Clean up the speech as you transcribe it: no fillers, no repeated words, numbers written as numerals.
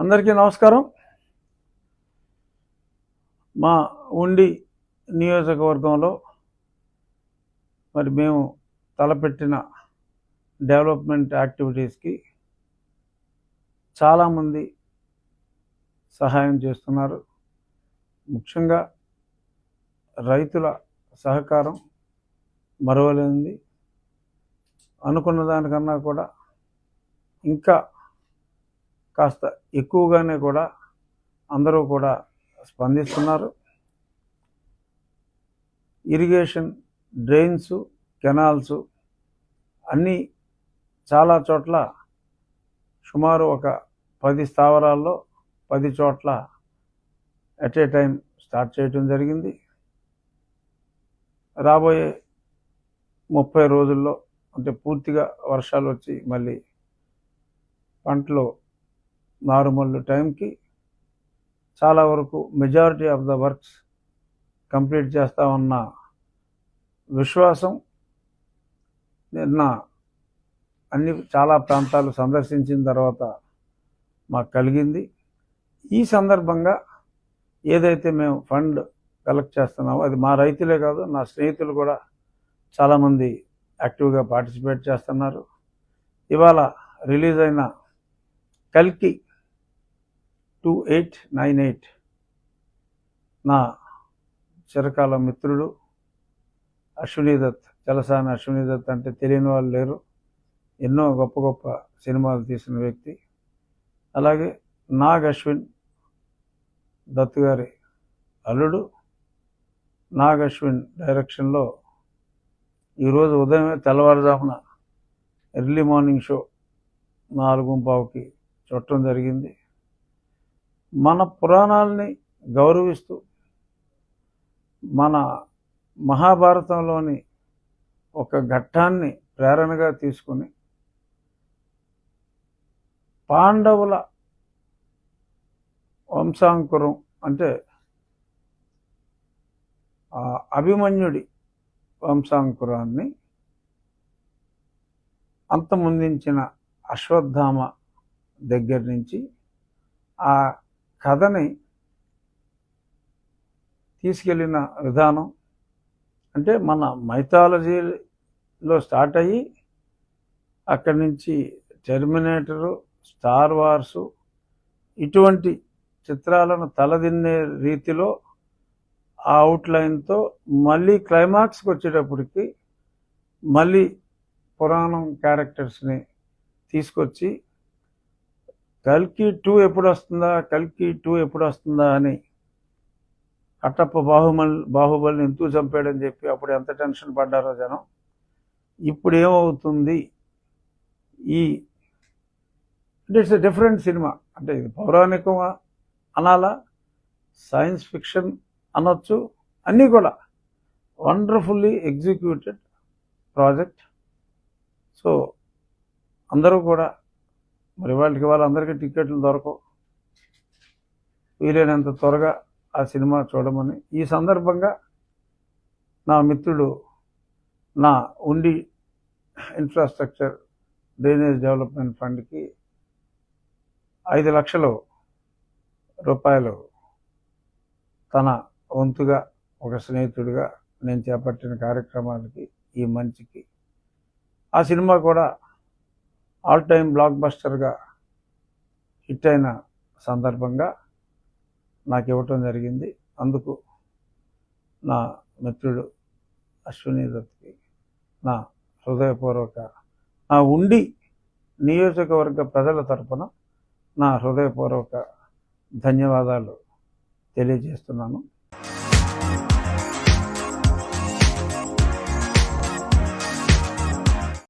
అందరికీ నమస్కారం. మా ఉండి నియోజకవర్గంలో మరి మేము తలపెట్టిన డెవలప్మెంట్ యాక్టివిటీస్కి చాలామంది సహాయం చేస్తున్నారు. ముఖ్యంగా రైతుల సహకారం మరువలేనిది. అనుకున్న దానికన్నా కూడా ఇంకా కాస్త ఎక్కువగానే కూడా అందరూ కూడా స్పందిస్తున్నారు. ఇరిగేషన్, డ్రైన్స్, కెనాల్స్ అన్నీ చాలా చోట్ల సుమారు ఒక 10 స్థావరాల్లో 10 చోట్ల ఎట్ ఏ టైం స్టార్ట్ చేయడం జరిగింది. రాబోయే 30 రోజుల్లో అంటే పూర్తిగా వర్షాలు వచ్చి మళ్ళీ పంటలో నార్మల్ టైంకి చాలా వరకు majority of the works complete చేస్తామన్న విశ్వాసం నిన్న చాలా ప్రాంతాలు సందర్శించిన తర్వాత మాకు కలిగింది. ఈ సందర్భంగా ఏదైతే మేము ఫండ్ కలెక్ట్ చేస్తున్నామో అది మా రైతులే కాదు, నా స్నేహితులు కూడా చాలామంది యాక్టివ్గా పార్టిసిపేట్ చేస్తున్నారు. ఇవాళ రిలీజ్ అయిన కల్కి 2898 నా చిరకాల మిత్రుడు అశ్వినీ దత్, చలసాని అశ్వినీ దత్ అంటే తెలియని వాళ్ళు లేరు. ఎన్నో గొప్ప గొప్ప సినిమాలు తీసిన వ్యక్తి. అలాగే నాగ్ అశ్విన్ దత్ గారి అల్లుడు నాగ్ అశ్విన్ డైరెక్షన్లో ఈరోజు ఉదయమే తెల్లవారుజామున ఎర్లీ మార్నింగ్ షో 4:15కి చూడటం జరిగింది. మన పురాణాలని గౌరవిస్తూ మన మహాభారతంలోని ఒక ఘట్టాన్ని ప్రేరణగా తీసుకుని పాండవుల వంశాంకురం అంటే అభిమన్యుడి వంశాంకురాన్ని అంతమొందించిన అశ్వత్థామ దగ్గర నుంచి ఆ కథని తీసుకెళ్ళిన విధానం అంటే మన మైథాలజీలో స్టార్ట్ అయ్యి అక్కడి నుంచి టెర్మినేటరు, స్టార్ వార్సు ఇటువంటి చిత్రాలను తలదిన్నే రీతిలో ఆ అవుట్లైన్తో మళ్ళీ క్లైమాక్స్కి వచ్చేటప్పటికి మళ్ళీ పురాణం క్యారెక్టర్స్ని తీసుకొచ్చి కల్కి 2 ఎప్పుడు వస్తుందా అని కట్టప్ప బాహుబలిని ఎందుకు చంపాడని చెప్పి అప్పుడు ఎంత టెన్షన్ పడ్డారో జనం. ఇప్పుడు ఏమవుతుంది అంటే ఇట్స్ ఎ డిఫరెంట్ సినిమా. అంటే ఇది పౌరాణికం అనాలా, సైన్స్ ఫిక్షన్ అనొచ్చు, అన్నీ కూడా వండర్ఫుల్లీ ఎగ్జిక్యూటెడ్ ప్రాజెక్ట్. సో అందరూ కూడా మరి వాళ్ళందరికీ టికెట్లు దొరకవు, వీలైనంత త్వరగా ఆ సినిమా చూడమని ఈ సందర్భంగా నా మిత్రుడు నా ఉండి ఇన్ఫ్రాస్ట్రక్చర్ డ్రైనేజ్ డెవలప్మెంట్ ఫండ్కి 5 లక్షల రూపాయలు తన వంతుగా ఒక స్నేహితుడిగా నేను చేపట్టిన కార్యక్రమాలకి ఈ మంచికి ఆ సినిమా కూడా ఆల్ టైమ్ బ్లాక్ బస్టర్గా హిట్ అయిన సందర్భంగా నాకు ఇవ్వటం జరిగింది. అందుకు నా మిత్రుడు అశ్వినీ దత్కి నా హృదయపూర్వక, నా ఉండి నియోజకవర్గ ప్రజల తరపున నా హృదయపూర్వక ధన్యవాదాలు తెలియజేస్తున్నాను.